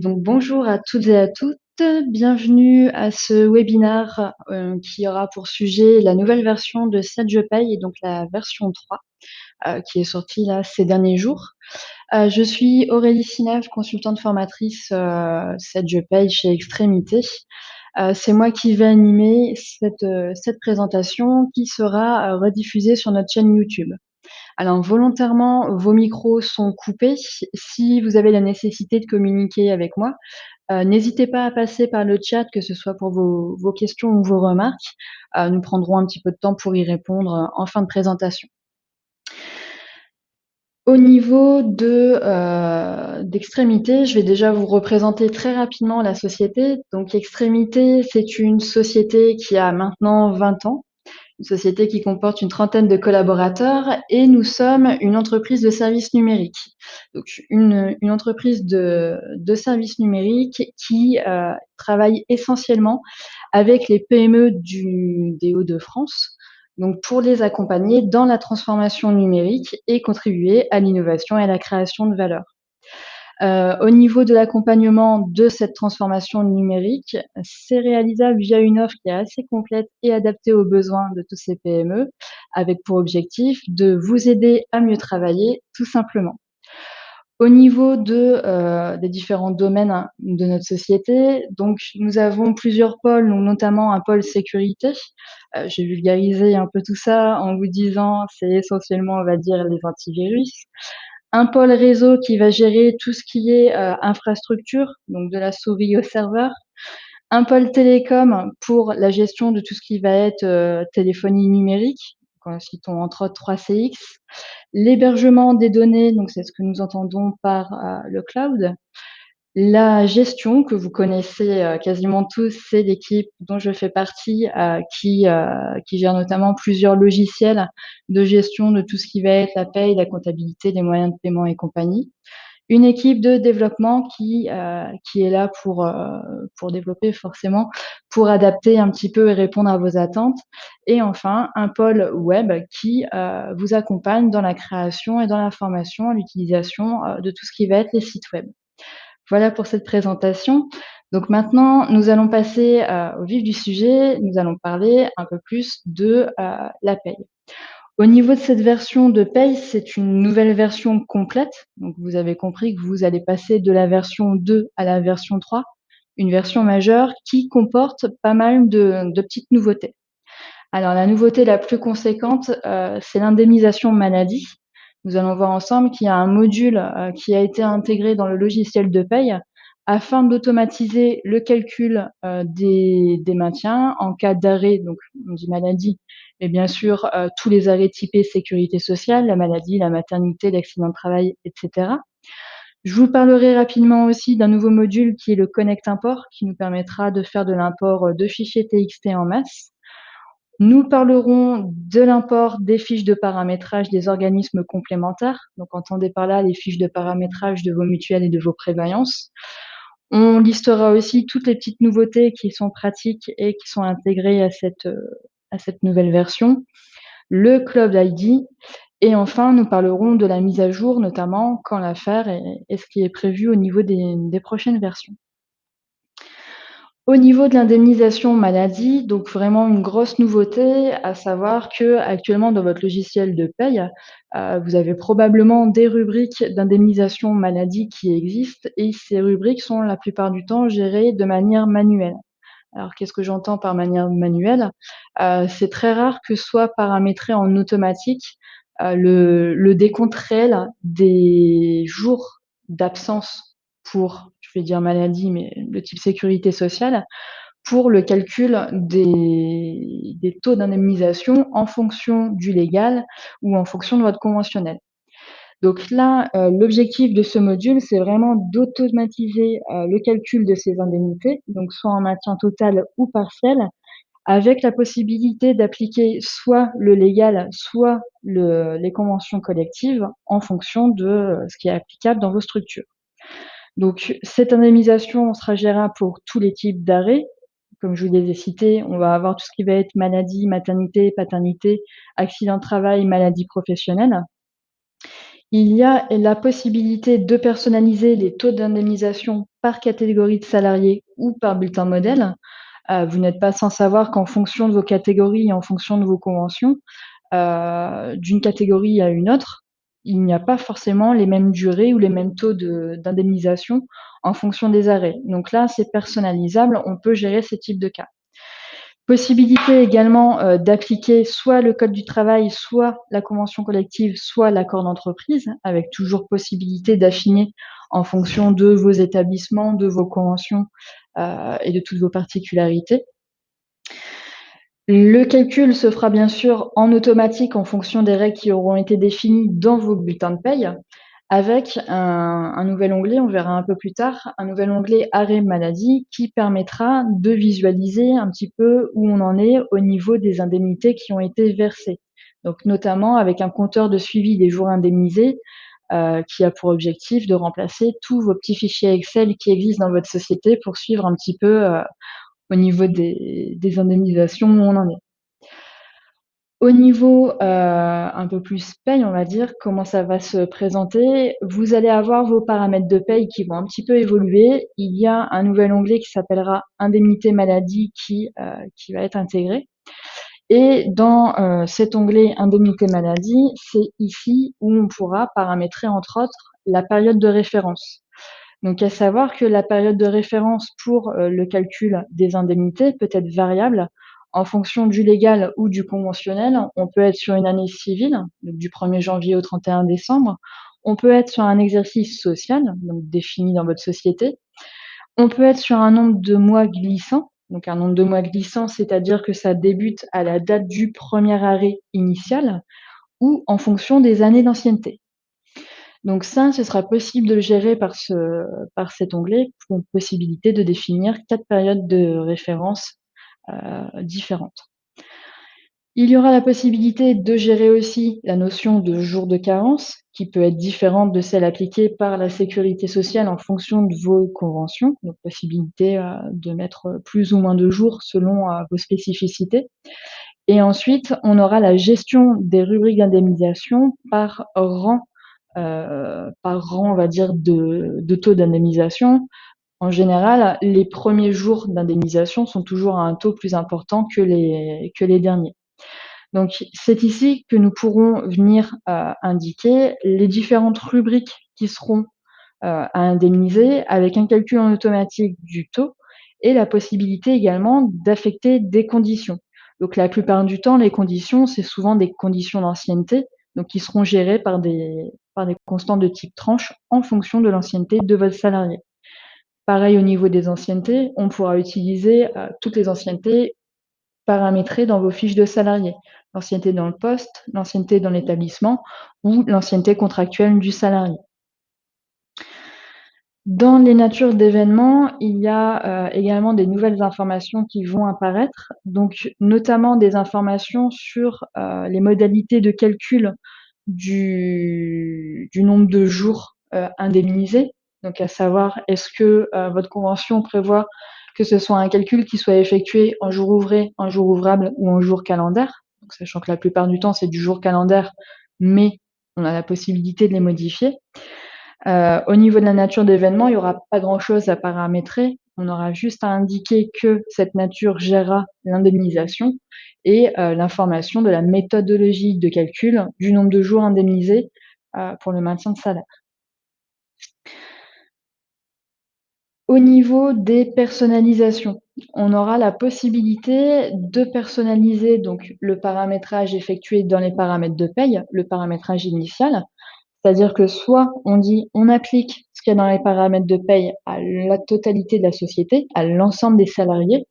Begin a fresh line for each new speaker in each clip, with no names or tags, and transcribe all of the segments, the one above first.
Donc bonjour à toutes et à toutes, bienvenue à ce webinaire, qui aura pour sujet la nouvelle version de 7 Je paye et donc la version 3, qui est sortie là ces derniers jours. Je suis Aurélie Sinave, consultante formatrice, 7 Je paye chez Extrémité. C'est moi qui vais animer cette présentation qui sera, rediffusée sur notre chaîne YouTube. Alors volontairement, vos micros sont coupés. Si vous avez la nécessité de communiquer avec moi, n'hésitez pas à passer par le chat, que ce soit pour vos questions ou vos remarques. Nous prendrons un petit peu de temps pour y répondre en fin de présentation. Au niveau d'Extrémité, je vais déjà vous représenter très rapidement la société. Donc Extrémité, c'est une société qui a maintenant 20 ans, une société qui comporte une trentaine de collaborateurs et nous sommes une entreprise de services numériques. Donc une entreprise de services numériques qui travaille essentiellement avec les PME des Hauts-de-France, donc pour les accompagner dans la transformation numérique et contribuer à l'innovation et à la création de valeur. Au niveau de l'accompagnement de cette transformation numérique, c'est réalisable via une offre qui est assez complète et adaptée aux besoins de tous ces PME, avec pour objectif de vous aider à mieux travailler, tout simplement. Au niveau des différents domaines de notre société, donc nous avons plusieurs pôles, donc notamment un pôle sécurité. J'ai vulgarisé un peu tout ça en vous disant, c'est essentiellement, on va dire, les antivirus. Un pôle réseau qui va gérer tout ce qui est infrastructure, donc de la souris au serveur. Un pôle télécom pour la gestion de tout ce qui va être téléphonie numérique, citons entre autres 3CX. L'hébergement des données, donc c'est ce que nous entendons par le cloud. La gestion que vous connaissez quasiment tous, c'est l'équipe dont je fais partie, qui gère notamment plusieurs logiciels de gestion de tout ce qui va être la paye, la comptabilité, les moyens de paiement et compagnie. Une équipe de développement qui est là pour développer forcément, pour adapter un petit peu et répondre à vos attentes. Et enfin, un pôle web qui vous accompagne dans la création et dans la formation, l'utilisation de tout ce qui va être les sites web. Voilà pour cette présentation. Donc maintenant, nous allons passer au vif du sujet. Nous allons parler un peu plus de la paye. Au niveau de cette version de paye, c'est une nouvelle version complète. Donc vous avez compris que vous allez passer de la version 2 à la version 3, une version majeure qui comporte pas mal de petites nouveautés. Alors la nouveauté la plus conséquente, c'est l'indemnisation maladie. Nous allons voir ensemble qu'il y a un module qui a été intégré dans le logiciel de paye afin d'automatiser le calcul des maintiens en cas d'arrêt, donc on dit maladie, mais bien sûr tous les arrêts typés sécurité sociale, la maladie, la maternité, l'accident de travail, etc. Je vous parlerai rapidement aussi d'un nouveau module qui est le Connect Import, qui nous permettra de faire de l'import de fichiers TXT en masse. Nous parlerons de l'import des fiches de paramétrage des organismes complémentaires. Donc, entendez par là les fiches de paramétrage de vos mutuelles et de vos prévoyances. On listera aussi toutes les petites nouveautés qui sont pratiques et qui sont intégrées à cette nouvelle version. Le Club ID. Et enfin, nous parlerons de la mise à jour, notamment quand la faire et ce qui est prévu au niveau des prochaines versions. Au niveau de l'indemnisation maladie, donc vraiment une grosse nouveauté, à savoir qu'actuellement dans votre logiciel de paye, vous avez probablement des rubriques d'indemnisation maladie qui existent et ces rubriques sont la plupart du temps gérées de manière manuelle. Alors qu'est-ce que j'entends par manière manuelle? C'est très rare que soit paramétré en automatique, le décompte réel des jours d'absence pour, je vais dire maladie, mais le type sécurité sociale, pour le calcul des taux d'indemnisation en fonction du légal ou en fonction de votre conventionnel. Donc là, l'objectif de ce module, c'est vraiment d'automatiser le calcul de ces indemnités, donc soit en maintien total ou partiel, avec la possibilité d'appliquer soit le légal, soit les conventions collectives en fonction de ce qui est applicable dans vos structures. Donc cette indemnisation sera gérable pour tous les types d'arrêts. Comme je vous les ai cités, on va avoir tout ce qui va être maladie, maternité, paternité, accident de travail, maladie professionnelle. Il y a la possibilité de personnaliser les taux d'indemnisation par catégorie de salariés ou par bulletin modèle. Vous n'êtes pas sans savoir qu'en fonction de vos catégories et en fonction de vos conventions, d'une catégorie à une autre, il n'y a pas forcément les mêmes durées ou les mêmes taux d'indemnisation en fonction des arrêts. Donc là, c'est personnalisable, on peut gérer ces types de cas. Possibilité également d'appliquer soit le code du travail, soit la convention collective, soit l'accord d'entreprise, avec toujours possibilité d'affiner en fonction de vos établissements, de vos conventions et de toutes vos particularités. Le calcul se fera bien sûr en automatique en fonction des règles qui auront été définies dans vos bulletins de paye, avec un nouvel onglet, on verra un peu plus tard, un nouvel onglet arrêt maladie qui permettra de visualiser un petit peu où on en est au niveau des indemnités qui ont été versées. Donc notamment avec un compteur de suivi des jours indemnisés qui a pour objectif de remplacer tous vos petits fichiers Excel qui existent dans votre société pour suivre un petit peu au niveau des indemnisations où on en est. Au niveau un peu plus paye, on va dire, comment ça va se présenter? Vous allez avoir vos paramètres de paye qui vont un petit peu évoluer. Il y a un nouvel onglet qui s'appellera indemnité maladie qui va être intégré. Et dans cet onglet indemnité maladie, c'est ici où on pourra paramétrer entre autres la période de référence. Donc, à savoir que la période de référence pour le calcul des indemnités peut être variable en fonction du légal ou du conventionnel. On peut être sur une année civile, donc du 1er janvier au 31 décembre. On peut être sur un exercice social, donc défini dans votre société. On peut être sur un nombre de mois glissant. Donc, un nombre de mois glissant, c'est-à-dire que ça débute à la date du premier arrêt initial ou en fonction des années d'ancienneté. Donc ça, ce sera possible de le gérer par cet onglet, pour une possibilité de définir 4 périodes de référence différentes. Il y aura la possibilité de gérer aussi la notion de jour de carence, qui peut être différente de celle appliquée par la sécurité sociale en fonction de vos conventions. Donc possibilité de mettre plus ou moins de jours selon vos spécificités. Et ensuite, on aura la gestion des rubriques d'indemnisation par rang, on va dire, de taux d'indemnisation. En général, les premiers jours d'indemnisation sont toujours à un taux plus important que les derniers. Donc, c'est ici que nous pourrons venir indiquer les différentes rubriques qui seront à indemniser avec un calcul en automatique du taux et la possibilité également d'affecter des conditions. Donc, la plupart du temps, les conditions, c'est souvent des conditions d'ancienneté, donc qui seront gérées par des constantes de type tranche en fonction de l'ancienneté de votre salarié. Pareil au niveau des anciennetés, on pourra utiliser toutes les anciennetés paramétrées dans vos fiches de salarié. L'ancienneté dans le poste, l'ancienneté dans l'établissement ou l'ancienneté contractuelle du salarié. Dans les natures d'événements, il y a également des nouvelles informations qui vont apparaître, donc notamment des informations sur les modalités de calcul du nombre de jours indemnisés. Donc à savoir, est-ce que votre convention prévoit que ce soit un calcul qui soit effectué en jour ouvré, en jour ouvrable ou en jour calendaire, donc, sachant que la plupart du temps c'est du jour calendaire, mais on a la possibilité de les modifier. Au niveau de la nature d'événement, il n'y aura pas grand-chose à paramétrer. On aura juste à indiquer que cette nature gérera l'indemnisation et l'information de la méthodologie de calcul du nombre de jours indemnisés pour le maintien de salaire. Au niveau des personnalisations, on aura la possibilité de personnaliser donc le paramétrage effectué dans les paramètres de paye, le paramétrage initial. C'est-à-dire que soit on dit on applique ce qu'il y a dans les paramètres de paye à la totalité de la société, à l'ensemble des salariés,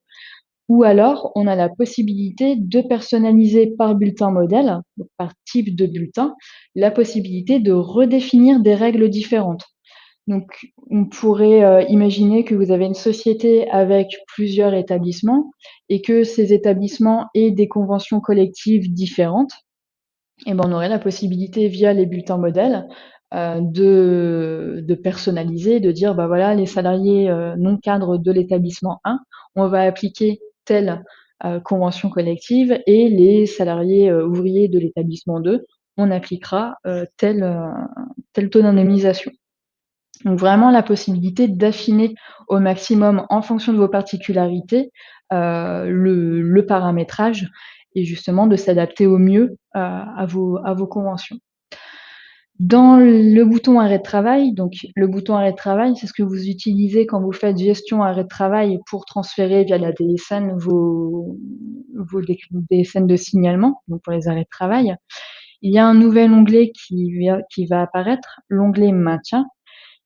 ou alors on a la possibilité de personnaliser par bulletin modèle, donc par type de bulletin, la possibilité de redéfinir des règles différentes. Donc on pourrait imaginer que vous avez une société avec plusieurs établissements et que ces établissements aient des conventions collectives différentes. Et ben, on aurait la possibilité via les bulletins modèles de personnaliser, de dire bah voilà, les salariés non cadres de l'établissement 1, on va appliquer telle convention collective et les salariés ouvriers de l'établissement 2, on appliquera, tel taux d'indemnisation. Donc vraiment la possibilité d'affiner au maximum en fonction de vos particularités, le paramétrage et justement de s'adapter au mieux, à vos conventions. Dans le bouton arrêt de travail, donc le bouton arrêt de travail, c'est ce que vous utilisez quand vous faites gestion arrêt de travail pour transférer via la DSN vos DSN de signalement, donc pour les arrêts de travail. Il y a un nouvel onglet qui va apparaître, l'onglet maintien,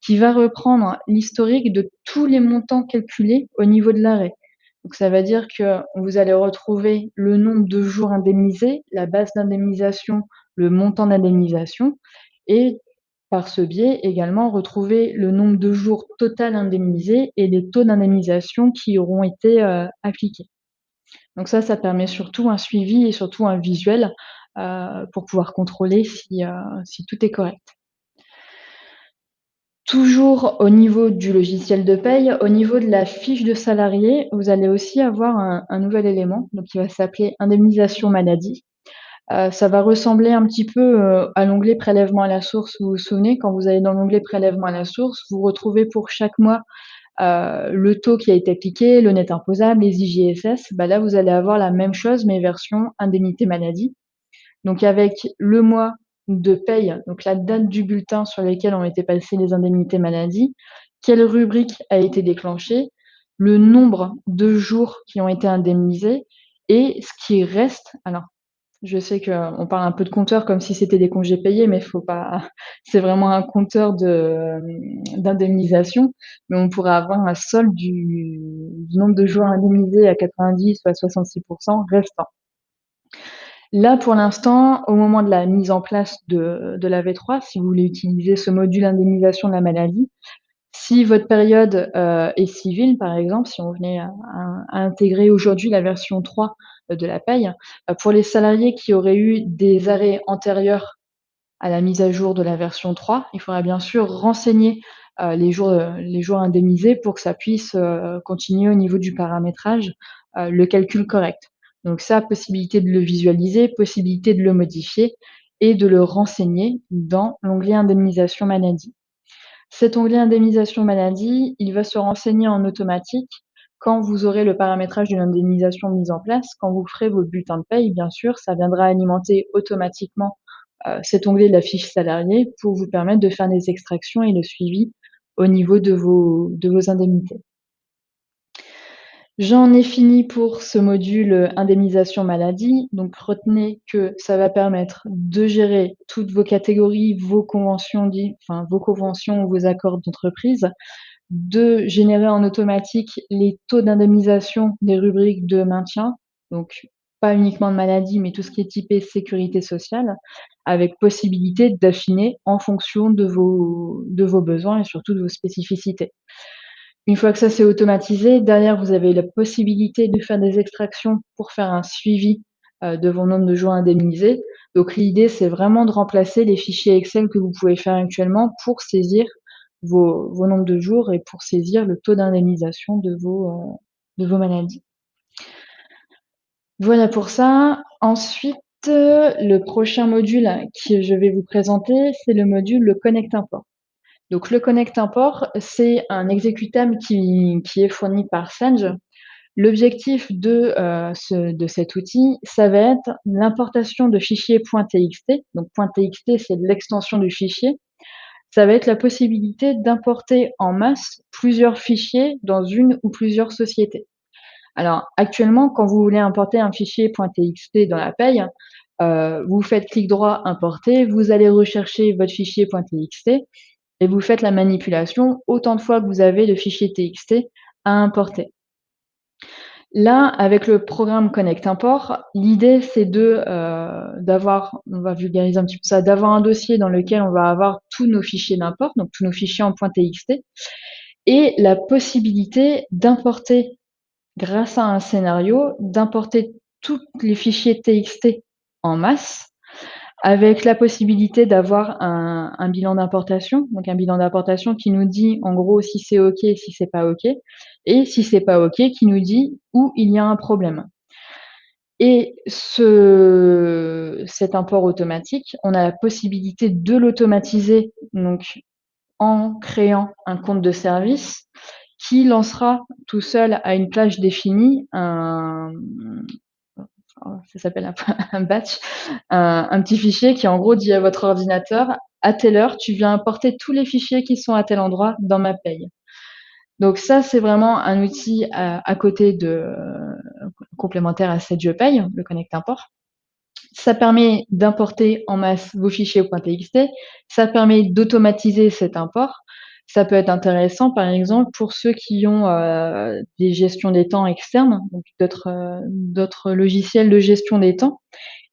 qui va reprendre l'historique de tous les montants calculés au niveau de l'arrêt. Donc ça veut dire que vous allez retrouver le nombre de jours indemnisés, la base d'indemnisation, le montant d'indemnisation et par ce biais également retrouver le nombre de jours total indemnisés et les taux d'indemnisation qui auront été, appliqués. Donc ça permet surtout un suivi et surtout un visuel, pour pouvoir contrôler si tout est correct. Toujours au niveau du logiciel de paye, au niveau de la fiche de salarié, vous allez aussi avoir un nouvel élément, donc qui va s'appeler indemnisation maladie. Ça va ressembler un petit peu, à l'onglet prélèvement à la source. Vous vous souvenez, quand vous allez dans l'onglet prélèvement à la source, vous retrouvez pour chaque mois, le taux qui a été appliqué, le net imposable, les IJSS. Bah, là, vous allez avoir la même chose, mais version indemnité maladie. Donc avec le mois de paye, donc la date du bulletin sur lequel ont été passées les indemnités maladie, quelle rubrique a été déclenchée, le nombre de jours qui ont été indemnisés et ce qui reste. Alors, je sais qu'on parle un peu de compteur comme si c'était des congés payés, mais faut pas c'est vraiment un compteur d'indemnisation, mais on pourrait avoir un solde du nombre de jours indemnisés à 90 ou à 66 restant. Là, pour l'instant, au moment de la mise en place de la V3, si vous voulez utiliser ce module indemnisation de la maladie, si votre période, est civile, par exemple, si on venait à intégrer aujourd'hui la version 3, de la paye, pour les salariés qui auraient eu des arrêts antérieurs à la mise à jour de la version 3, il faudra bien sûr renseigner, les jours indemnisés pour que ça puisse, continuer au niveau du paramétrage, le calcul correct. Donc ça, possibilité de le visualiser, possibilité de le modifier et de le renseigner dans l'onglet indemnisation maladie. Cet onglet indemnisation maladie, il va se renseigner en automatique quand vous aurez le paramétrage d'une indemnisation mis en place. Quand vous ferez vos bulletins de paye, bien sûr, ça viendra alimenter automatiquement, cet onglet de la fiche salariée pour vous permettre de faire des extractions et le suivi au niveau de vos indemnités. J'en ai fini pour ce module, indemnisation maladie. Donc retenez que ça va permettre de gérer toutes vos catégories, vos conventions ou vos accords d'entreprise, de générer en automatique les taux d'indemnisation des rubriques de maintien, donc pas uniquement de maladie, mais tout ce qui est typé sécurité sociale, avec possibilité d'affiner en fonction de vos besoins et surtout de vos spécificités. Une fois que ça c'est automatisé, derrière vous avez la possibilité de faire des extractions pour faire un suivi, de vos nombres de jours indemnisés. Donc l'idée, c'est vraiment de remplacer les fichiers Excel que vous pouvez faire actuellement pour saisir vos nombres de jours et pour saisir le taux d'indemnisation de vos maladies. Voilà pour ça. Ensuite, le prochain module que je vais vous présenter, c'est le module le Connect Import. Donc le Connect Import, c'est un exécutable qui est fourni par Senge. L'objectif de cet outil, ça va être l'importation de fichiers .txt. Donc .txt, c'est l'extension du fichier. Ça va être la possibilité d'importer en masse plusieurs fichiers dans une ou plusieurs sociétés. Alors actuellement, quand vous voulez importer un fichier .txt dans la paye, vous faites clic droit importer, vous allez rechercher votre fichier .txt et vous faites la manipulation autant de fois que vous avez de fichier TXT à importer. Là, avec le programme Connect Import, l'idée c'est d'avoir, on va vulgariser un petit peu ça, d'avoir un dossier dans lequel on va avoir tous nos fichiers d'import, donc tous nos fichiers en .txt, et la possibilité d'importer, grâce à un scénario, d'importer tous les fichiers TXT en masse, avec la possibilité d'avoir un bilan d'importation, donc un bilan d'importation qui nous dit en gros si c'est OK, si c'est pas OK, et si c'est pas OK, qui nous dit où il y a un problème. et cet import automatique, on a la possibilité de l'automatiser, donc en créant un compte de service qui lancera tout seul à une plage définie ça s'appelle un batch, un petit fichier qui en gros dit à votre ordinateur: «À telle heure, tu viens importer tous les fichiers qui sont à tel endroit dans ma paye». Donc ça, c'est vraiment un outil à côté complémentaire à cette Je paye, le Connect Import. Ça permet d'importer en masse vos fichiers au .txt, ça permet d'automatiser cet import. Ça peut être intéressant, par exemple, pour ceux qui ont, des gestions des temps externes, donc d'autres logiciels de gestion des temps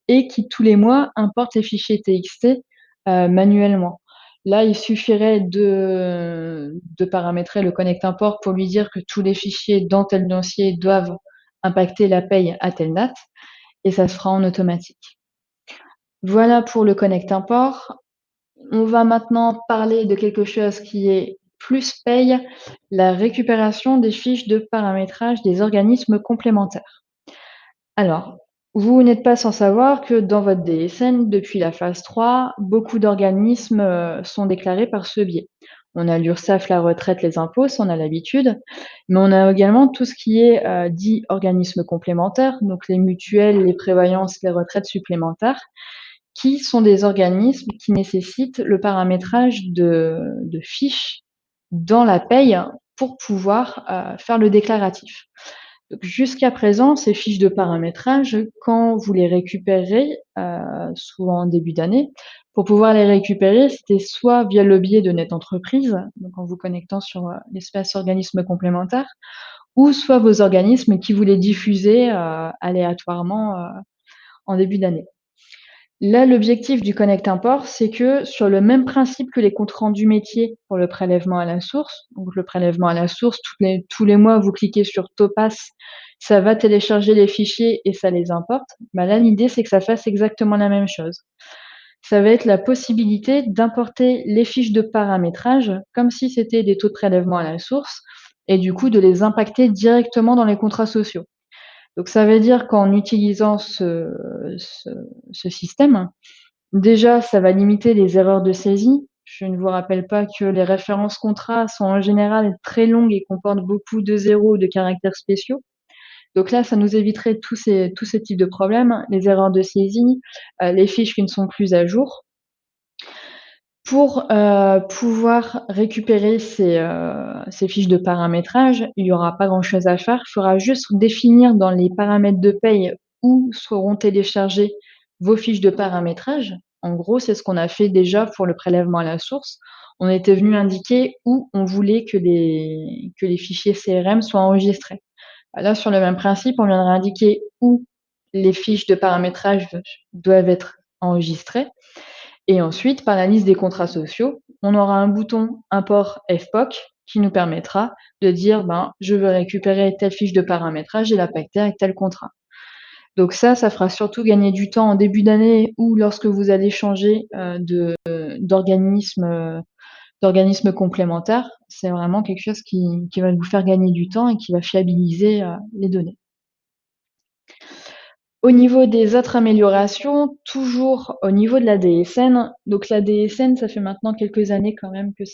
et qui, tous les mois, importent les fichiers TXT, manuellement. Là, il suffirait de paramétrer le Connect Import pour lui dire que tous les fichiers dans tel dossier doivent impacter la paye à telle date et ça se fera en automatique. Voilà pour le Connect Import. On va maintenant parler de quelque chose qui est plus paye, la récupération des fiches de paramétrage des organismes complémentaires. Alors, vous n'êtes pas sans savoir que dans votre DSN, depuis la phase 3, beaucoup d'organismes, sont déclarés par ce biais. On a l'URSSAF, la retraite, les impôts, ça on a l'habitude, mais on a également tout ce qui est, dit organismes complémentaires, donc les mutuelles, les prévoyances, les retraites supplémentaires, qui sont des organismes qui nécessitent le paramétrage de fiches dans la paye pour pouvoir, faire le déclaratif. Donc jusqu'à présent, ces fiches de paramétrage, quand vous les récupérez, souvent en début d'année, pour pouvoir les récupérer, c'était soit via le biais de NetEntreprise, donc en vous connectant sur, l'espace organismes complémentaires, ou soit vos organismes qui vous les diffusaient, aléatoirement, en début d'année. Là, l'objectif du Connect Import, c'est que sur le même principe que les comptes rendus métiers pour le prélèvement à la source, donc le prélèvement à la source, tous les mois, vous cliquez sur Topaz, ça va télécharger les fichiers et ça les importe. Bah là, l'idée, c'est que ça fasse exactement la même chose. Ça va être la possibilité d'importer les fiches de paramétrage comme si c'était des taux de prélèvement à la source et du coup de les impacter directement dans les contrats sociaux. Donc ça veut dire qu'en utilisant ce système, déjà, ça va limiter les erreurs de saisie. Je ne vous rappelle pas que les références contrats sont en général très longues et comportent beaucoup de zéros ou de caractères spéciaux. Donc là, ça nous éviterait tous ces types de problèmes, les erreurs de saisie, les fiches qui ne sont plus à jour. Pour, pouvoir récupérer ces fiches de paramétrage, il y aura pas grand chose à faire. Il faudra juste définir dans les paramètres de paye où seront téléchargées vos fiches de paramétrage. En gros, c'est ce qu'on a fait déjà pour le prélèvement à la source. On était venu indiquer où on voulait que les fichiers CRM soient enregistrés. Là, sur le même principe, on viendrait indiquer où les fiches de paramétrage doivent être enregistrées et ensuite, par la liste des contrats sociaux, on aura un bouton import FPOC qui nous permettra de dire: «Ben, je veux récupérer telle fiche de paramétrage et l'impacter avec tel contrat». Donc ça fera surtout gagner du temps en début d'année ou lorsque vous allez changer, d'organisme, d'organisme complémentaire. C'est vraiment quelque chose qui va vous faire gagner du temps et qui va fiabiliser, les données. Au niveau des autres améliorations, toujours au niveau de la DSN, donc la DSN, ça fait maintenant quelques années quand même que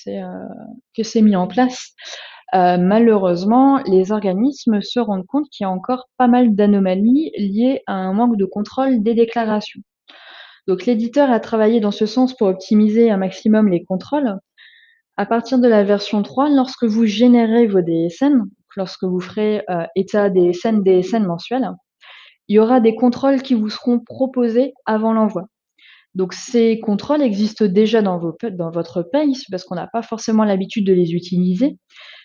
c'est mis en place. Malheureusement, les organismes se rendent compte qu'il y a encore pas mal d'anomalies liées à un manque de contrôle des déclarations. Donc l'éditeur a travaillé dans ce sens pour optimiser un maximum les contrôles. À partir de la version 3, lorsque vous générez vos DSN, lorsque vous ferez, état DSN mensuel, il y aura des contrôles qui vous seront proposés avant l'envoi. Donc ces contrôles existent déjà dans votre paye, c'est parce qu'on n'a pas forcément l'habitude de les utiliser.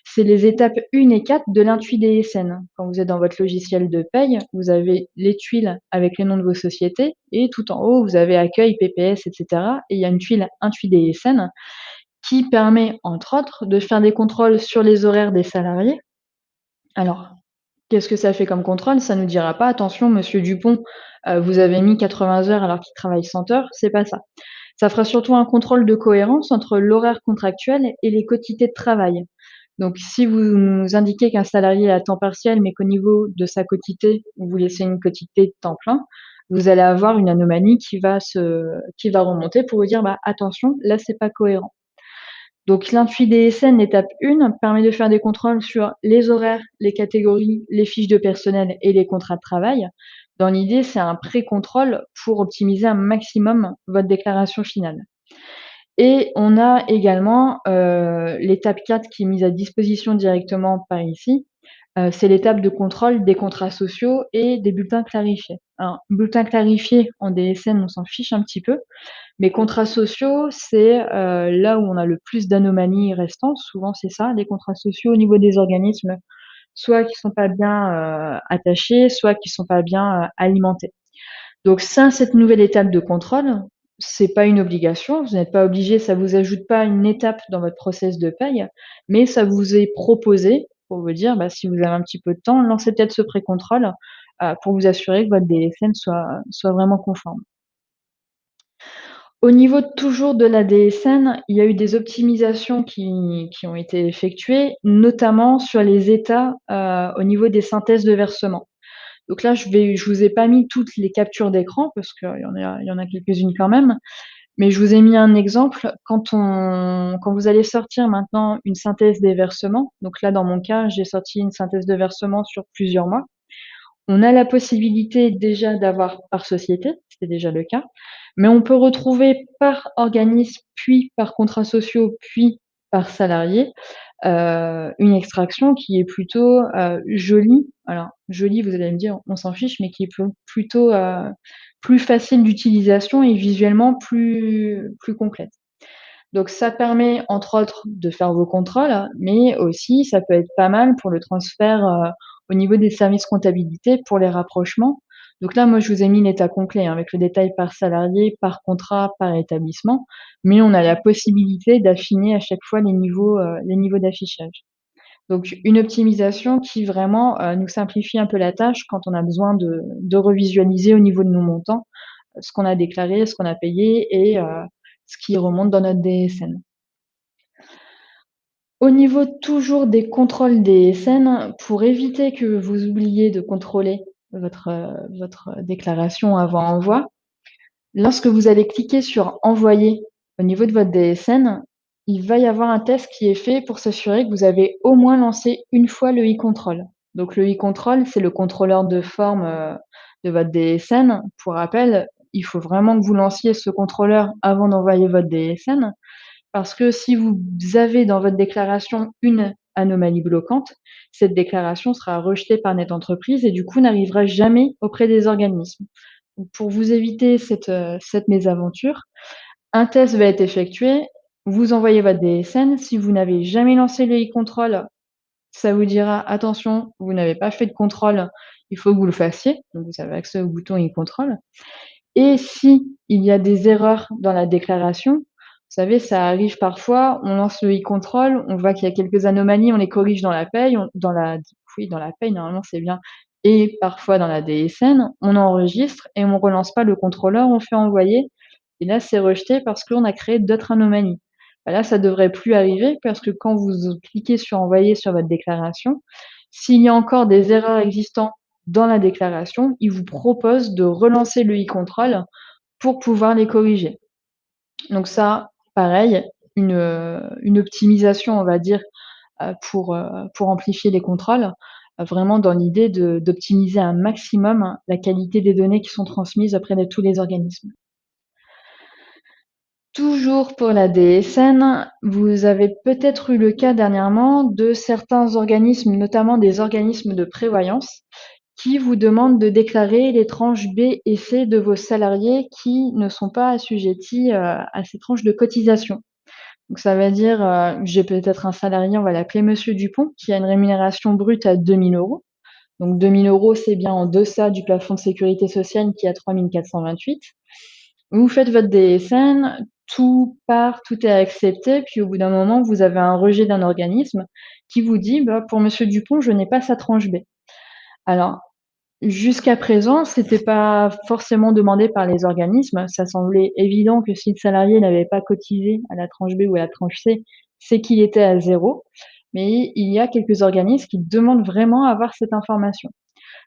C'est les étapes 1 et 4 de l'intui DSN. Quand vous êtes dans votre logiciel de paye, vous avez les tuiles avec les noms de vos sociétés et tout en haut, vous avez accueil, PPS, et cetera et il y a une tuile intui DSN qui permet, entre autres, de faire des contrôles sur les horaires des salariés. Alors, qu'est-ce que ça fait comme contrôle? Ça nous dira pas: «Attention monsieur Dupont, vous avez mis 80 heures alors qu'il travaille 100 heures», c'est pas ça. Ça fera surtout un contrôle de cohérence entre l'horaire contractuel et les quotités de travail. Donc si vous nous indiquez qu'un salarié est à temps partiel, mais qu'au niveau de sa quotité, vous laissez une quotité de temps plein, vous allez avoir une anomalie qui va remonter pour vous dire: «Bah, attention, là, c'est pas cohérent». Donc l'Intuit DSN, l'étape 1, permet de faire des contrôles sur les horaires, les catégories, les fiches de personnel et les contrats de travail. Dans l'idée, c'est un pré-contrôle pour optimiser un maximum votre déclaration finale. Et on a également, l'étape 4 qui est mise à disposition directement par ici. C'est l'étape de contrôle des contrats sociaux et des bulletins clarifiés. Alors, bulletins clarifiés en DSN, on s'en fiche un petit peu, mais contrats sociaux, c'est, là où on a le plus d'anomalies restantes. Souvent, c'est ça, les contrats sociaux au niveau des organismes, soit qui sont pas bien, attachés, soit qui sont pas bien, alimentés. Donc ça, cette nouvelle étape de contrôle, c'est pas une obligation, vous n'êtes pas obligé, ça vous ajoute pas une étape dans votre process de paye, mais ça vous est proposé pour vous dire, bah, si vous avez un petit peu de temps, lancez peut-être ce pré-contrôle, pour vous assurer que votre DSN soit vraiment conforme. Au niveau toujours de la DSN, il y a eu des optimisations qui ont été effectuées, notamment sur les états, au niveau des synthèses de versement. Donc là, je vous ai pas mis toutes les captures d'écran parce qu'il y en a quelques-unes quand même, mais je vous ai mis un exemple. Quand vous allez sortir maintenant une synthèse des versements, donc là, dans mon cas, j'ai sorti une synthèse de versement sur plusieurs mois. On a la possibilité déjà d'avoir par société, c'est déjà le cas, mais on peut retrouver par organisme, puis par contrats sociaux, puis par salarié, une extraction qui est plutôt, jolie. Alors jolie, vous allez me dire: «On s'en fiche», mais qui est plutôt, plus facile d'utilisation et visuellement plus complète. Donc ça permet, entre autres, de faire vos contrôles, mais aussi ça peut être pas mal pour le transfert, au niveau des services comptabilité pour les rapprochements. Donc là, moi, je vous ai mis l'état complet, hein, avec le détail par salarié, par contrat, par établissement, mais on a la possibilité d'affiner à chaque fois les niveaux d'affichage. Donc une optimisation qui vraiment, nous simplifie un peu la tâche quand on a besoin de revisualiser au niveau de nos montants, ce qu'on a déclaré, ce qu'on a payé et ce qui remonte dans notre DSN. Au niveau toujours des contrôles DSN, pour éviter que vous oubliez de contrôler votre déclaration avant envoi, lorsque vous allez cliquer sur «Envoyer» au niveau de votre DSN, il va y avoir un test qui est fait pour s'assurer que vous avez au moins lancé une fois le e-control. Donc le e-control, c'est le contrôleur de forme, de votre DSN. Pour rappel, il faut vraiment que vous lanciez ce contrôleur avant d'envoyer votre DSN. Parce que si vous avez dans votre déclaration une anomalie bloquante, cette déclaration sera rejetée par Net Entreprise et du coup n'arrivera jamais auprès des organismes. Donc pour vous éviter cette mésaventure, un test va être effectué, vous envoyez votre DSN. Si vous n'avez jamais lancé le e-control, ça vous dira: «Attention, vous n'avez pas fait de contrôle, il faut que vous le fassiez». Donc vous avez accès au bouton e-control. Et si il y a des erreurs dans la déclaration, vous savez, ça arrive parfois, on lance le e-control, on voit qu'il y a quelques anomalies, on les corrige dans la paye, dans la paye, normalement, c'est bien, et parfois dans la DSN, on enregistre et on relance pas le contrôleur, on fait envoyer et là, c'est rejeté parce qu'on a créé d'autres anomalies. Bah, là, ça devrait plus arriver parce que quand vous cliquez sur envoyer sur votre déclaration, s'il y a encore des erreurs existantes dans la déclaration, il vous propose de relancer le e-control pour pouvoir les corriger. Donc ça, pareil, une optimisation, on va dire, pour amplifier les contrôles, vraiment dans l'idée d'optimiser un maximum la qualité des données qui sont transmises auprès de tous les organismes. Toujours pour la DSN, vous avez peut-être eu le cas dernièrement de certains organismes, notamment des organismes de prévoyance, qui vous demandent de déclarer les tranches B et C de vos salariés qui ne sont pas assujettis, à ces tranches de cotisation. Donc ça veut dire, j'ai peut-être un salarié, on va l'appeler monsieur Dupont, qui a une rémunération brute à 2 000 €. Donc 2 000 €, c'est bien en deçà du plafond de sécurité sociale qui est à 3 428. Vous faites votre DSN, tout part, tout est accepté, puis au bout d'un moment, vous avez un rejet d'un organisme qui vous dit: «Bah, pour monsieur Dupont, je n'ai pas sa tranche B». Alors, jusqu'à présent, c'était pas forcément demandé par les organismes. Ça semblait évident que si le salarié n'avait pas cotisé à la tranche B ou à la tranche C, c'est qu'il était à 0. mais il y a quelques organismes qui demandent vraiment à avoir cette information.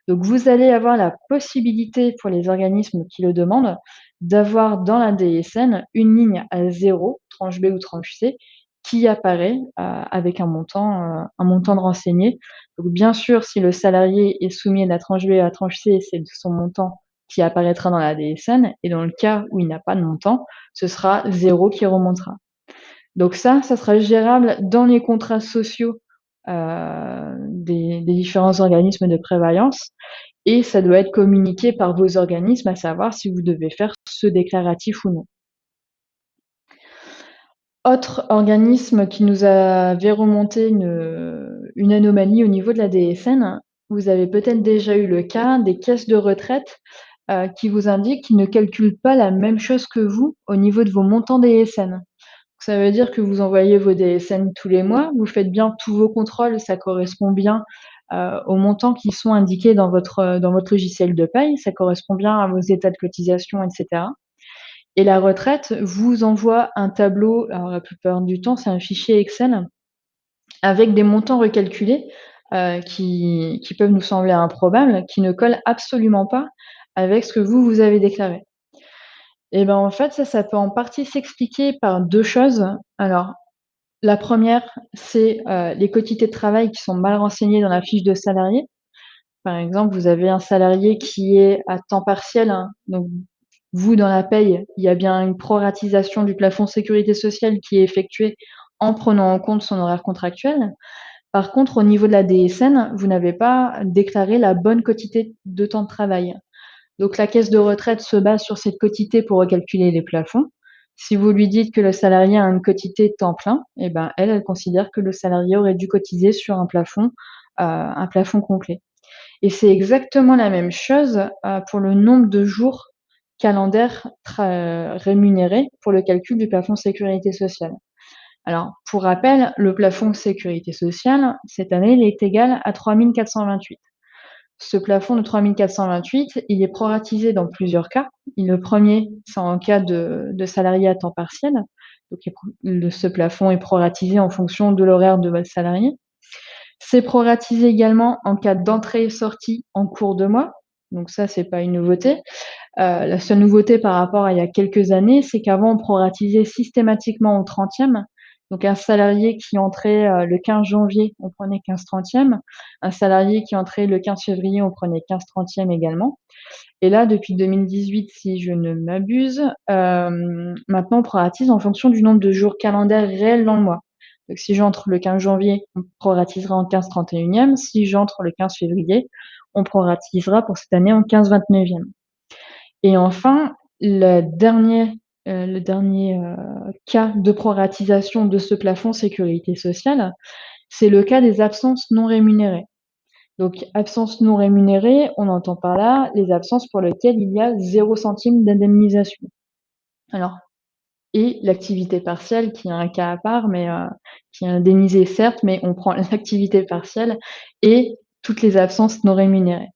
Donc vous allez avoir la possibilité pour les organismes qui le demandent, d'avoir dans la DSN une ligne à 0, tranche B ou tranche C, qui apparaît, avec un montant de renseigné. Donc bien sûr, si le salarié est soumis à la tranche B et à la tranche C, c'est son montant qui apparaîtra dans la DSN et dans le cas où il n'a pas de montant, ce sera 0 qui remontera. Donc ça sera gérable dans les contrats sociaux, des différents organismes de prévoyance et ça doit être communiqué par vos organismes, à savoir si vous devez faire ce déclaratif ou non. Autre organisme qui nous avait remonté une anomalie au niveau de la DSN, vous avez peut-être déjà eu le cas des caisses de retraite, qui vous indiquent qu'ils ne calculent pas la même chose que vous au niveau de vos montants DSN. Ça veut dire que vous envoyez vos DSN tous les mois, vous faites bien tous vos contrôles, ça correspond bien, aux montants qui sont indiqués dans votre logiciel de paye, ça correspond bien à vos états de cotisation et cetera. Et la retraite vous envoie un tableau, alors la plupart du temps, c'est un fichier Excel avec des montants recalculés, qui peuvent nous sembler improbables, qui ne collent absolument pas avec ce que vous avez déclaré. Et ben, en fait, ça peut en partie s'expliquer par 2 choses. Alors, la première, c'est, les quotités de travail qui sont mal renseignées dans la fiche de salarié. Par exemple, vous avez un salarié qui est à temps partiel, hein, donc vous, dans la paye, il y a bien une proratisation du plafond sécurité sociale qui est effectuée en prenant en compte son horaire contractuel. Par contre, au niveau de la DSN, vous n'avez pas déclaré la bonne quotité de temps de travail. Donc la caisse de retraite se base sur cette quotité pour recalculer les plafonds. Si vous lui dites que le salarié a une quotité temps plein, eh ben, elle considère que le salarié aurait dû cotiser sur un plafond complet. Et c'est exactement la même chose, pour le nombre de jours calendaires rémunérés pour le calcul du plafond sécurité sociale. Alors, pour rappel, le plafond sécurité sociale, cette année, il est égal à 3 428. Ce plafond de 3 428, il est proratisé dans plusieurs cas. Le premier, c'est en cas de salarié à temps partiel. Donc, ce plafond est proratisé en fonction de l'horaire de votre salarié. C'est proratisé également en cas d'entrée et sortie en cours de mois. Donc ça, c'est pas une nouveauté. La seule nouveauté par rapport à il y a quelques années, c'est qu'avant, on proratisait systématiquement au 30e. Donc un salarié qui entrait, le 15 janvier, on prenait 15/30. Un salarié qui entrait le 15 février, on prenait 15/30 également. Et là, depuis 2018, si je ne m'abuse, maintenant on proratise en fonction du nombre de jours calendaires réels dans le mois. Donc si j'entre le 15 janvier, on proratisera en 15/31e. Si j'entre le 15 février, on proratisera pour cette année en 15/29e. Et enfin, le dernier cas de proratisation de ce plafond sécurité sociale, c'est le cas des absences non rémunérées. Donc absences non rémunérées, on entend par là les absences pour lesquelles il y a 0 centime d'indemnisation. Alors et l'activité partielle qui est un cas à part, mais qui est indemnisée certes, mais on prend l'activité partielle et toutes les absences non rémunérées.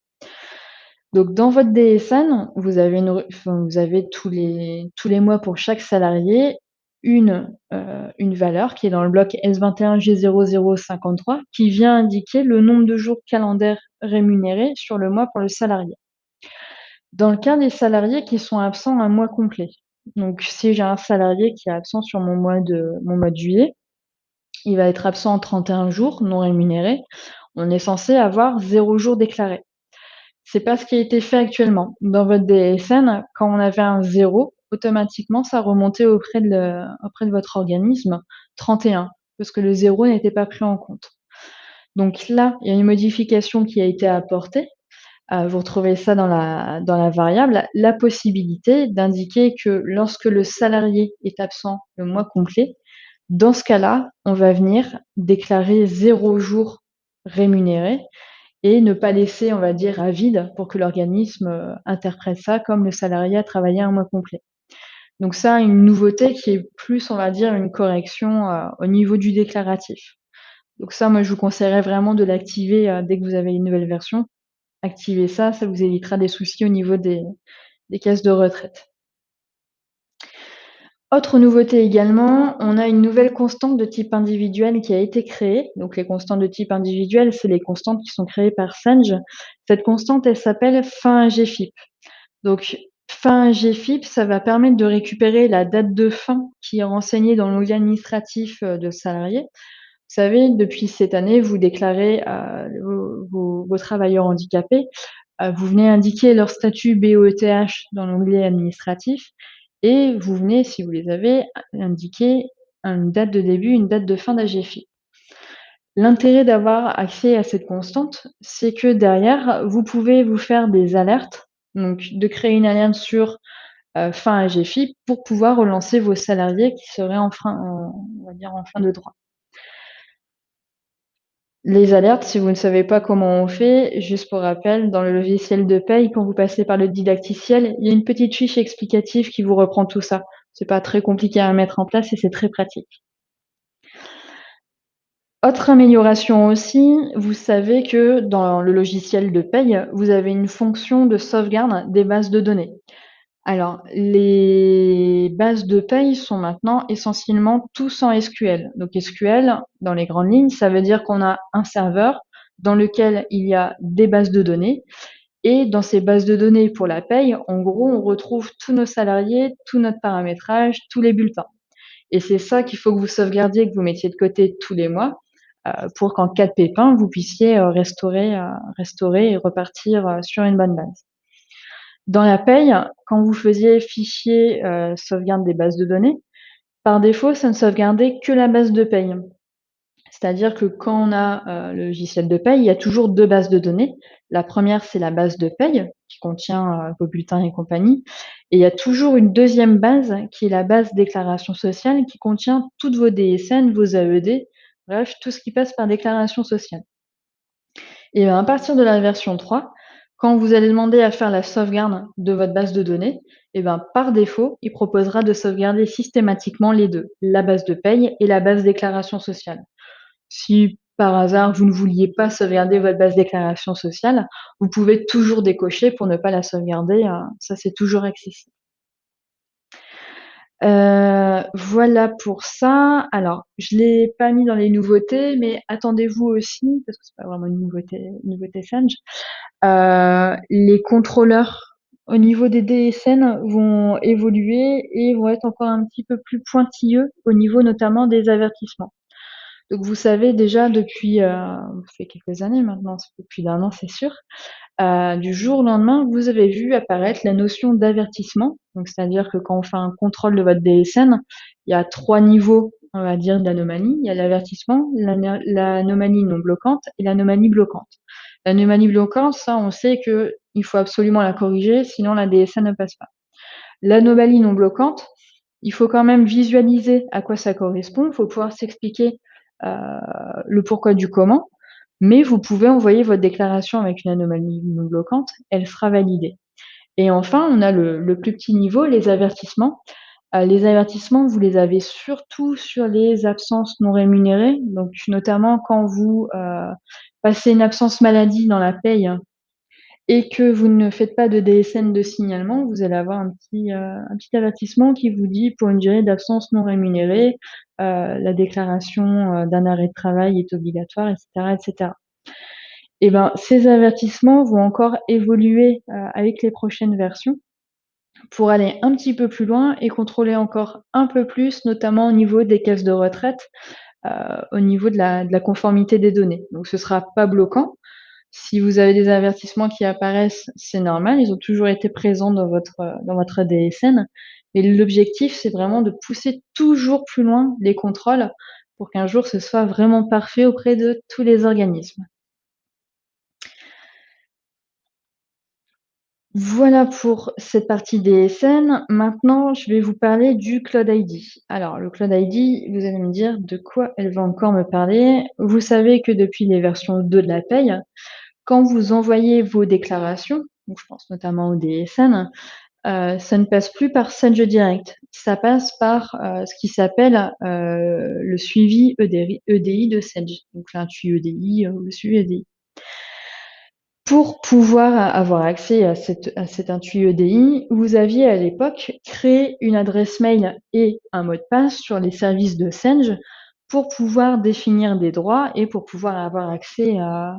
Donc dans votre DSN, vous avez tous les mois pour chaque salarié une valeur qui est dans le bloc S21G0053 qui vient indiquer le nombre de jours calendaires rémunérés sur le mois pour le salarié. Dans le cas des salariés qui sont absents un mois complet, donc si j'ai un salarié qui est absent sur mon mois de juillet, il va être absent en 31 jours non rémunérés, on est censé avoir 0 jours déclarés. C'est pas ce qui a été fait actuellement. Dans votre DSN, quand on avait un 0, automatiquement, ça remontait auprès de votre organisme 31, parce que le 0 n'était pas pris en compte. Donc là, il y a une modification qui a été apportée. Vous retrouvez ça dans la variable, la possibilité d'indiquer que lorsque le salarié est absent le mois complet, dans ce cas-là, on va venir déclarer 0 jour rémunéré et ne pas laisser, on va dire, à vide pour que l'organisme, interprète ça comme le salarié a travaillé un mois complet. Donc ça, une nouveauté qui est plus, on va dire, une correction, au niveau du déclaratif. Donc ça, moi, je vous conseillerais vraiment de l'activer, dès que vous avez une nouvelle version. Activez ça, ça vous évitera des soucis au niveau des caisses de retraite. Autre nouveauté également, on a une nouvelle constante de type individuel qui a été créée. Donc les constantes de type individuel, c'est les constantes qui sont créées par Senge. Cette constante, elle s'appelle fin GFIP. Donc fin GFIP, ça va permettre de récupérer la date de fin qui est renseignée dans l'onglet administratif de salarié. Vous savez, depuis cette année, vous déclarez vos travailleurs handicapés. Vous venez indiquer leur statut BOETH dans l'onglet administratif et vous venez, si vous les avez, indiquer une date de début, une date de fin d'AGFI. L'intérêt d'avoir accès à cette constante, c'est que derrière, vous pouvez vous faire des alertes, donc de créer une alerte sur fin AGFI pour pouvoir relancer vos salariés qui seraient on va dire en fin de droit. Les alertes, si vous ne savez pas comment on fait, juste pour rappel, dans le logiciel de paye, quand vous passez par le didacticiel, il y a une petite fiche explicative qui vous reprend tout ça. C'est pas très compliqué à mettre en place et c'est très pratique. Autre amélioration aussi, vous savez que dans le logiciel de paye, vous avez une fonction de sauvegarde des bases de données. Alors, les bases de paye sont maintenant essentiellement tous en SQL. Donc SQL, dans les grandes lignes, ça veut dire qu'on a un serveur dans lequel il y a des bases de données. Et dans ces bases de données pour la paye, en gros, on retrouve tous nos salariés, tout notre paramétrage, tous les bulletins. Et c'est ça qu'il faut que vous sauvegardiez, que vous mettiez de côté tous les mois, pour qu'en cas de pépin, vous puissiez restaurer et repartir sur une bonne base. Dans la paye, quand vous faisiez fichier sauvegarde des bases de données, par défaut, ça ne sauvegardait que la base de paye. C'est-à-dire que quand on a le logiciel de paye, il y a toujours deux bases de données. La première, c'est la base de paye qui contient vos bulletins et compagnie. Et il y a toujours une deuxième base qui est la base déclaration sociale qui contient toutes vos DSN, vos AED, bref, tout ce qui passe par déclaration sociale. Et à partir de la version 3, quand vous allez demander à faire la sauvegarde de votre base de données, et par défaut, il proposera de sauvegarder systématiquement les deux, la base de paye et la base déclaration sociale. Si par hasard vous ne vouliez pas sauvegarder votre base déclaration sociale, vous pouvez toujours décocher pour ne pas la sauvegarder, ça c'est toujours accessible. Voilà pour ça. Alors, je l'ai pas mis dans les nouveautés, mais attendez-vous aussi, parce que c'est pas vraiment une nouveauté Senge, les contrôleurs au niveau des DSN vont évoluer et vont être encore un petit peu plus pointilleux au niveau notamment des avertissements. Donc vous savez déjà depuis, ça fait quelques années maintenant, ça fait plus d'1 an c'est sûr, du jour au lendemain, vous avez vu apparaître la notion d'avertissement. Donc c'est-à-dire que quand on fait un contrôle de votre DSN, il y a 3 niveaux, on va dire, d'anomalie. Il y a l'avertissement, l'anomalie non bloquante et l'anomalie bloquante. L'anomalie bloquante, ça on sait qu'il faut absolument la corriger, sinon la DSN ne passe pas. L'anomalie non bloquante, il faut quand même visualiser à quoi ça correspond, il faut pouvoir s'expliquer le pourquoi du comment, mais vous pouvez envoyer votre déclaration avec une anomalie non bloquante, elle sera validée. Et enfin, on a le plus petit niveau, les avertissements. Les avertissements, vous les avez surtout sur les absences non rémunérées, donc notamment quand vous passez une absence maladie dans la paye et que vous ne faites pas de DSN de signalement, vous allez avoir un petit avertissement qui vous dit pour une durée d'absence non rémunérée, la déclaration d'un arrêt de travail est obligatoire, etc., etc. Et ces avertissements vont encore évoluer avec les prochaines versions pour aller un petit peu plus loin et contrôler encore un peu plus, notamment au niveau des caisses de retraite, au niveau de la conformité des données. Donc ce sera pas bloquant. Si vous avez des avertissements qui apparaissent, c'est normal, ils ont toujours été présents dans votre DSN. Mais l'objectif, c'est vraiment de pousser toujours plus loin les contrôles pour qu'un jour ce soit vraiment parfait auprès de tous les organismes. Voilà pour cette partie DSN. Maintenant, je vais vous parler du Cloud ID. Alors, le Cloud ID, vous allez me dire de quoi elle va encore me parler. Vous savez que depuis les versions 2 de la paye, quand vous envoyez vos déclarations, donc je pense notamment au DSN, ça ne passe plus par Senge Direct. Ça passe par ce qui s'appelle le suivi EDI de Senge. Donc là, un tuyau EDI, le suivi EDI. Pour pouvoir avoir accès à cet intui EDI, vous aviez à l'époque créé une adresse mail et un mot de passe sur les services de Senge pour pouvoir définir des droits et pour pouvoir avoir accès à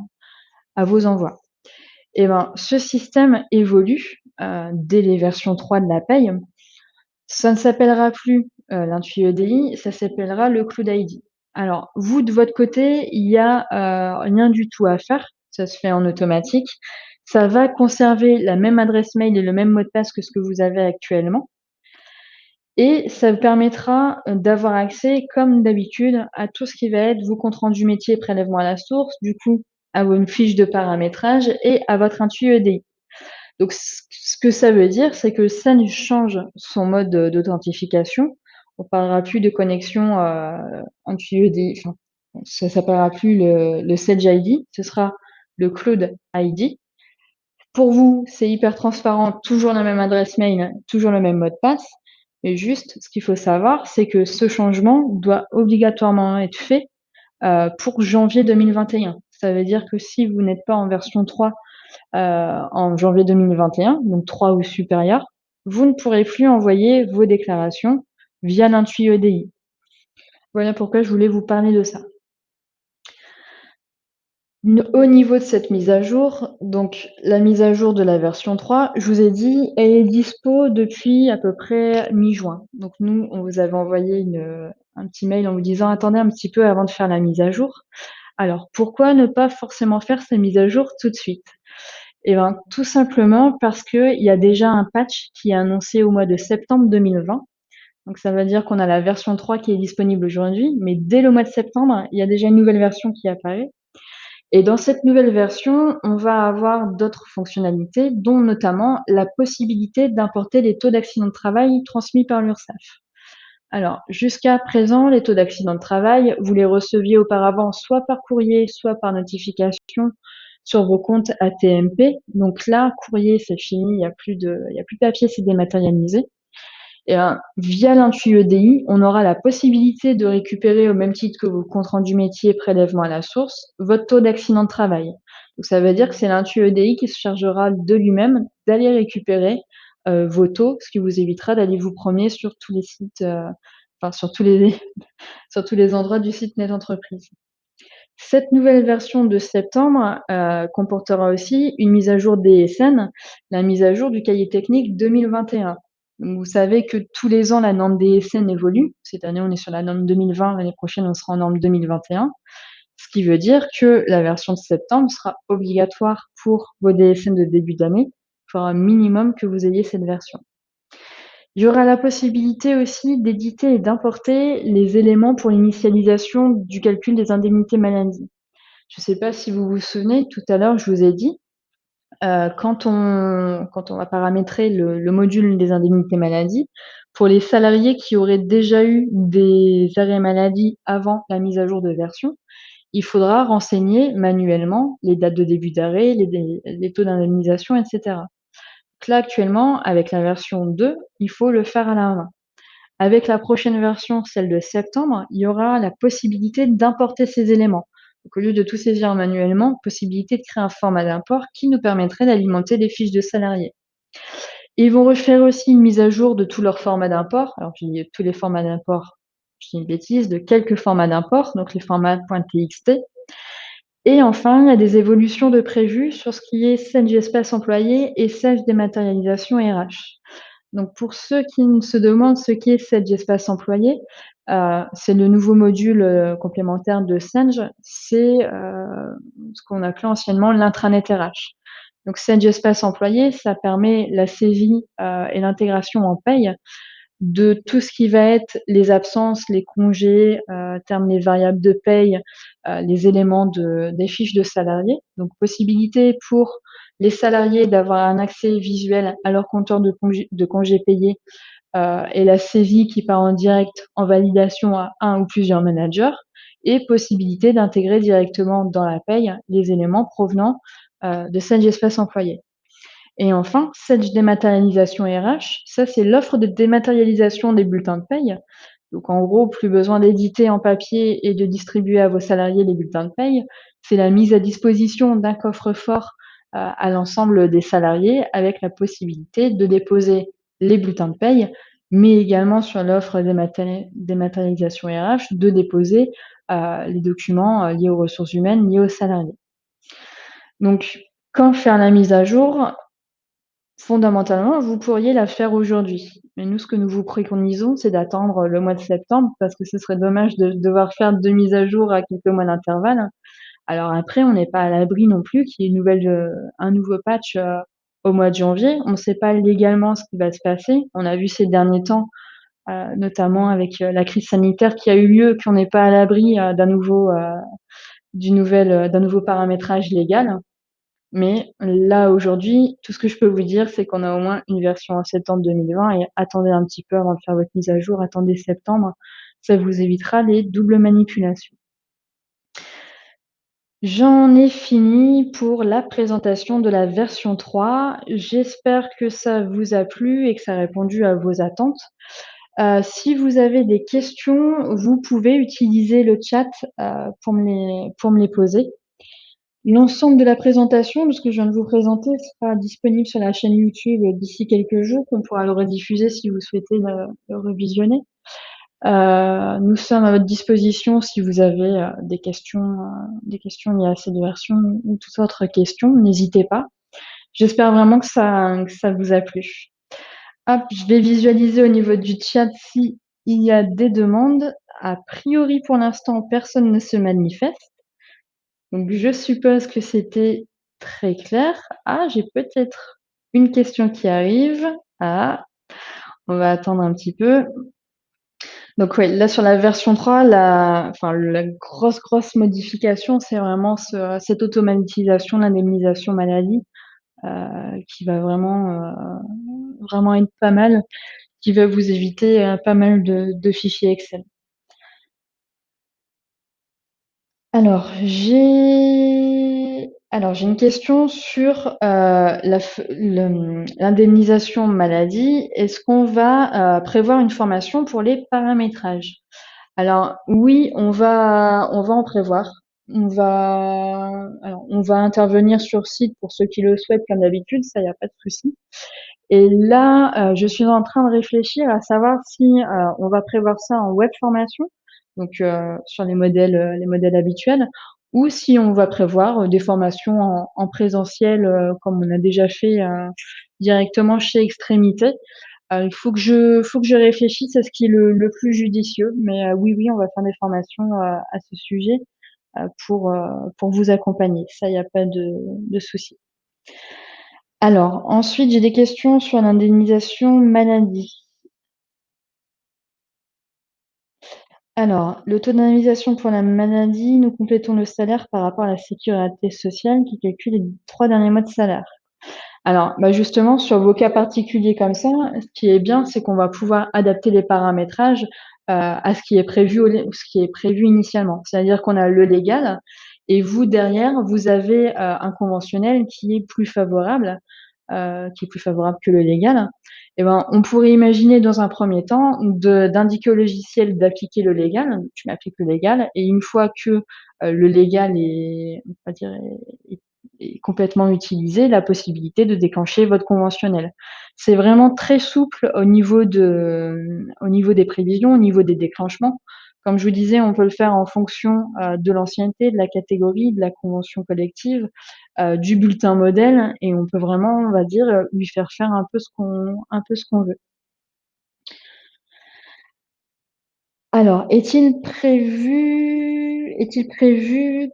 vos envois. Et ben, ce système évolue dès les versions 3 de la paye. Ça ne s'appellera plus l'intui EDI, ça s'appellera le Cloud ID. Alors, vous, de votre côté, il y a rien du tout à faire, ça se fait en automatique. Ça va conserver la même adresse mail et le même mot de passe que ce que vous avez actuellement. Et ça vous permettra d'avoir accès, comme d'habitude, à tout ce qui va être vos comptes rendus métiers prélèvement à la source, du coup, à vos fiches de paramétrage et à votre intui EDI. Donc, ce que ça veut dire, c'est que Senge change son mode d'authentification. On parlera plus de connexion intui EDI, enfin, ça s'appellera plus le Sage ID, ce sera le Cloud ID. Pour vous, c'est hyper transparent, toujours la même adresse mail, toujours le même mot de passe. Mais juste, ce qu'il faut savoir, c'est que ce changement doit obligatoirement être fait pour janvier 2021. Ça veut dire que si vous n'êtes pas en version 3 en janvier 2021, donc 3 ou supérieur, vous ne pourrez plus envoyer vos déclarations via l'intui EDI. Voilà pourquoi je voulais vous parler de ça. Au niveau de cette mise à jour, donc la mise à jour de la version 3, je vous ai dit, elle est dispo depuis à peu près mi-juin. Donc nous, on vous avait envoyé un petit mail en vous disant attendez un petit peu avant de faire la mise à jour. Alors pourquoi ne pas forcément faire cette mise à jour tout de suite? Eh ben, tout simplement parce qu'il y a déjà un patch qui est annoncé au mois de septembre 2020. Donc ça veut dire qu'on a la version 3 qui est disponible aujourd'hui, mais dès le mois de septembre, il y a déjà une nouvelle version qui apparaît. Et dans cette nouvelle version, on va avoir d'autres fonctionnalités, dont notamment la possibilité d'importer les taux d'accident de travail transmis par l'URSSAF. Alors, jusqu'à présent, les taux d'accident de travail, vous les receviez auparavant soit par courrier, soit par notification sur vos comptes ATMP. Donc là, courrier, c'est fini, il n'y a plus de papier, c'est dématérialisé. Et via l'intui EDI, on aura la possibilité de récupérer, au même titre que vos comptes rendus métiers prélèvement à la source, votre taux d'accident de travail. Donc ça veut dire que c'est l'intui EDI qui se chargera de lui-même d'aller récupérer vos taux, ce qui vous évitera d'aller vous promener sur tous les sites, enfin sur tous les sur tous les endroits du site Net Entreprise. Cette nouvelle version de septembre comportera aussi une mise à jour DSN, la mise à jour du cahier technique 2021. Donc, vous savez que tous les ans, la norme DSN évolue. Cette année, on est sur la norme 2020, l'année prochaine, on sera en norme 2021. Ce qui veut dire que la version de septembre sera obligatoire pour vos DSN de début d'année. Il faudra un minimum que vous ayez cette version. Il y aura la possibilité aussi d'éditer et d'importer les éléments pour l'initialisation du calcul des indemnités maladie. Je ne sais pas si vous vous souvenez, tout à l'heure, je vous ai dit, quand on va paramétrer le module des indemnités maladie, pour les salariés qui auraient déjà eu des arrêts maladie avant la mise à jour de version, il faudra renseigner manuellement les dates de début d'arrêt, les taux d'indemnisation, etc. Donc là, actuellement, avec la version 2, il faut le faire à la main. Avec la prochaine version, celle de septembre, il y aura la possibilité d'importer ces éléments. Donc, au lieu de tout saisir manuellement, possibilité de créer un format d'import qui nous permettrait d'alimenter les fiches de salariés. Et ils vont refaire aussi une mise à jour de tous leurs formats d'import. Alors, je dis tous les formats d'import, je dis une bêtise, de quelques formats d'import, donc les formats .txt. Et enfin, il y a des évolutions de prévues sur ce qui est Sage Espace Employé et Sage Dématérialisation RH. Donc pour ceux qui se demandent ce qu'est Sage Espace Employé, c'est le nouveau module complémentaire de Sage, c'est ce qu'on appelait anciennement l'intranet RH. Donc Sage Espace Employé, ça permet la saisie et l'intégration en paye de tout ce qui va être les absences, les congés, termes les variables de paye, les éléments des fiches de salariés. Donc possibilité pour les salariés d'avoir un accès visuel à leur compteur de congés payés et la saisie qui part en direct en validation à un ou plusieurs managers, et possibilité d'intégrer directement dans la paye les éléments provenant de Sage Espace Employé. Et enfin, Sage Dématérialisation RH, ça c'est l'offre de dématérialisation des bulletins de paye. Donc en gros, plus besoin d'éditer en papier et de distribuer à vos salariés les bulletins de paye. C'est la mise à disposition d'un coffre-fort à l'ensemble des salariés avec la possibilité de déposer les bulletins de paye, mais également sur l'offre dématérialisation RH, de déposer, les documents, liés aux ressources humaines, liés aux salariés. Donc quand faire la mise à jour? Fondamentalement, vous pourriez la faire aujourd'hui. Mais nous, ce que nous vous préconisons, c'est d'attendre le mois de septembre parce que ce serait dommage de devoir faire 2 mises à jour à quelques mois d'intervalle. Alors après, on n'est pas à l'abri non plus qu'il y ait un nouveau patch, au mois de janvier. On ne sait pas légalement ce qui va se passer. On a vu ces derniers temps, notamment avec, la crise sanitaire qui a eu lieu, qu'on n'est pas à l'abri, d'un nouveau paramétrage légal. Mais là, aujourd'hui, tout ce que je peux vous dire, c'est qu'on a au moins une version en septembre 2020 et attendez un petit peu avant de faire votre mise à jour, attendez septembre, ça vous évitera les doubles manipulations. J'en ai fini pour la présentation de la version 3. J'espère que ça vous a plu et que ça a répondu à vos attentes. Si vous avez des questions, vous pouvez utiliser le chat, pour me les poser. L'ensemble de la présentation, de ce que je viens de vous présenter, sera disponible sur la chaîne YouTube d'ici quelques jours. On pourra le rediffuser si vous souhaitez le revisionner. Nous sommes à votre disposition si vous avez des questions liées à cette version ou toute autre question, n'hésitez pas. J'espère vraiment que ça vous a plu. Hop, je vais visualiser au niveau du chat s'il y a des demandes. A priori, pour l'instant, personne ne se manifeste. Donc je suppose que c'était très clair. Ah, j'ai peut-être une question qui arrive. Ah, on va attendre un petit peu. Donc ouais, là sur la version 3, la grosse modification, c'est vraiment cette automatisation, l'indemnisation maladie, qui va vraiment être pas mal, qui va vous éviter, pas mal de fichiers Excel. Alors j'ai une question sur, l'indemnisation maladie. Est-ce qu'on va, prévoir une formation pour les paramétrages? Alors oui, on va en prévoir. On va intervenir sur site pour ceux qui le souhaitent comme d'habitude, ça, il y a pas de souci. Et là, je suis en train de réfléchir à savoir si, on va prévoir ça en web formation, donc sur les modèles habituels, ou si on va prévoir, des formations en présentiel, comme on a déjà fait, directement chez Extrémité. Il faut que je réfléchisse à ce qui est le plus judicieux, mais oui, on va faire des formations, à ce sujet, pour vous accompagner. Ça, il y a pas de souci. Alors ensuite, j'ai des questions sur l'indemnisation maladie. Alors, le taux d'indemnisation pour la maladie, nous complétons le salaire par rapport à la sécurité sociale qui calcule les 3 derniers mois de salaire. Alors, justement, sur vos cas particuliers comme ça, ce qui est bien, c'est qu'on va pouvoir adapter les paramétrages, à ce qui est prévu initialement. C'est-à-dire qu'on a le légal et vous, derrière, vous avez, un conventionnel qui est plus favorable que le légal. Et ben, on pourrait imaginer dans un premier temps d'indiquer au logiciel d'appliquer le légal. Tu m'appliques le légal et une fois que le légal on va dire, est complètement utilisé, la possibilité de déclencher votre conventionnel. C'est vraiment très souple au niveau des prévisions, au niveau des déclenchements. Comme je vous disais, on peut le faire en fonction de l'ancienneté, de la catégorie, de la convention collective, du bulletin modèle, et on peut vraiment, on va dire, lui faire faire un peu ce qu'on veut. Alors, est-il prévu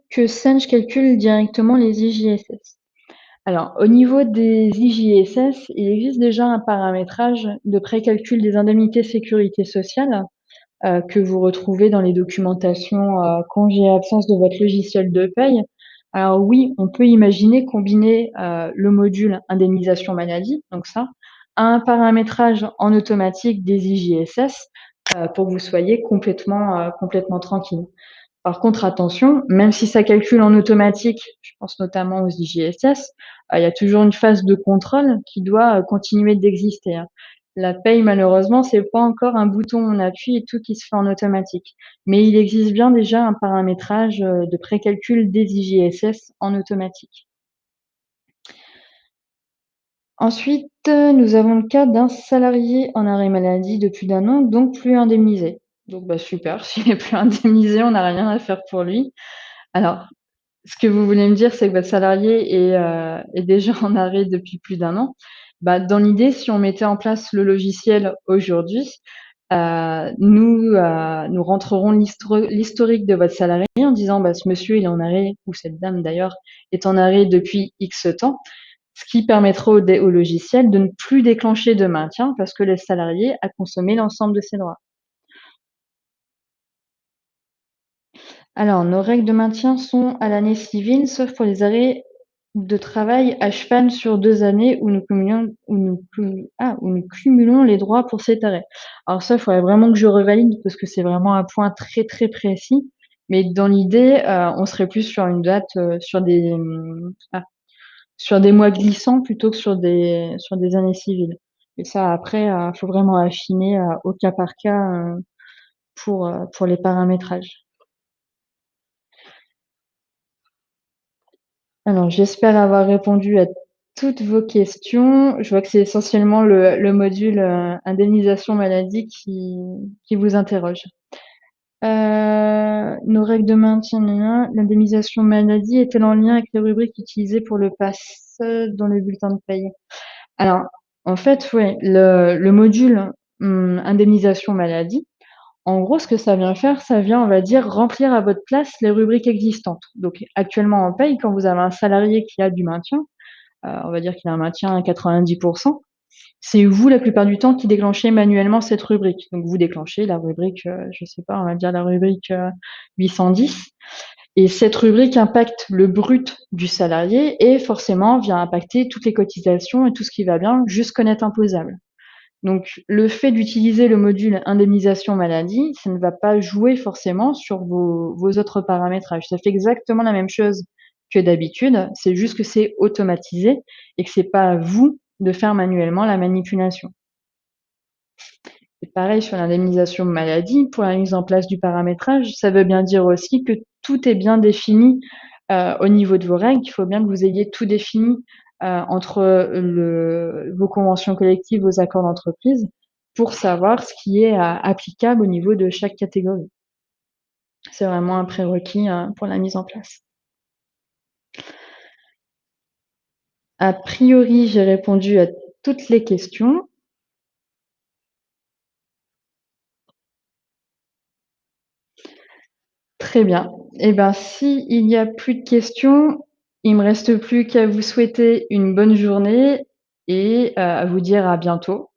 que Senge calcule directement les IJSS? Alors, au niveau des IJSS, il existe déjà un paramétrage de précalcul des indemnités sécurité sociale, que vous retrouvez dans les documentations, congés et absence de votre logiciel de paye. Alors oui, on peut imaginer combiner, le module indemnisation maladie, donc ça, à un paramétrage en automatique des IJSS, pour que vous soyez complètement tranquille. Par contre, attention, même si ça calcule en automatique, je pense notamment aux IJSS, il y a toujours une phase de contrôle qui doit continuer d'exister, hein. La paye, malheureusement, c'est pas encore un bouton, on appuie et tout qui se fait en automatique. Mais il existe bien déjà un paramétrage de précalcul des IJSS en automatique. Ensuite, nous avons le cas d'un salarié en arrêt maladie de plus d'1 an, donc plus indemnisé. Donc bah, super, s'il est plus indemnisé, on n'a rien à faire pour lui. Alors, ce que vous voulez me dire, c'est que votre salarié est déjà en arrêt depuis plus d'1 an. Bah, dans l'idée, si on mettait en place le logiciel aujourd'hui, nous rentrerons l'historique de votre salarié en disant: «Bah, ce monsieur, il est en arrêt» ou cette dame d'ailleurs, «est en arrêt depuis X temps», ce qui permettra au logiciel de ne plus déclencher de maintien parce que le salarié a consommé l'ensemble de ses droits. Alors, nos règles de maintien sont à l'année civile, sauf pour les arrêts de travail à cheval sur 2 années où nous cumulons les droits pour cet arrêt. Alors ça, il faudrait vraiment que je revalide parce que c'est vraiment un point très, très précis. Mais dans l'idée, on serait plus sur une date, sur des mois glissants plutôt que sur des années civiles. Et ça après, faut vraiment affiner, au cas par cas, pour les paramétrages. Alors, j'espère avoir répondu à toutes vos questions. Je vois que c'est essentiellement le module, indemnisation maladie qui vous interroge. Nos règles de maintien, l'indemnisation maladie est-elle en lien avec les rubriques utilisées pour le PASS dans le bulletin de paie? Alors, en fait, ouais, le module, indemnisation maladie, en gros, ce que ça vient faire, ça vient, on va dire, remplir à votre place les rubriques existantes. Donc actuellement en paye, quand vous avez un salarié qui a du maintien, on va dire qu'il a un maintien à 90, c'est vous, la plupart du temps, qui déclenchez manuellement cette rubrique. Donc vous déclenchez la rubrique, je sais pas, on va dire la rubrique, 810, et cette rubrique impacte le brut du salarié et forcément vient impacter toutes les cotisations et tout ce qui va bien jusqu'au net imposable. Donc le fait d'utiliser le module indemnisation maladie, ça ne va pas jouer forcément sur vos autres paramétrages. Ça fait exactement la même chose que d'habitude, c'est juste que c'est automatisé et que c'est pas à vous de faire manuellement la manipulation. Et pareil sur l'indemnisation maladie, pour la mise en place du paramétrage, ça veut bien dire aussi que tout est bien défini, au niveau de vos règles. Il faut bien que vous ayez tout défini, entre vos conventions collectives, vos accords d'entreprise, pour savoir ce qui est, applicable au niveau de chaque catégorie. C'est vraiment un prérequis, pour la mise en place. A priori, j'ai répondu à toutes les questions. Très bien. Et ben, s'il n'y a plus de questions, il me reste plus qu'à vous souhaiter une bonne journée et à vous dire à bientôt.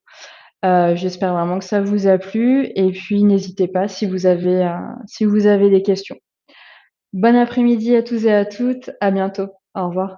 J'espère vraiment que ça vous a plu et puis n'hésitez pas si vous avez des questions. Bon après-midi à tous et à toutes, à bientôt. Au revoir.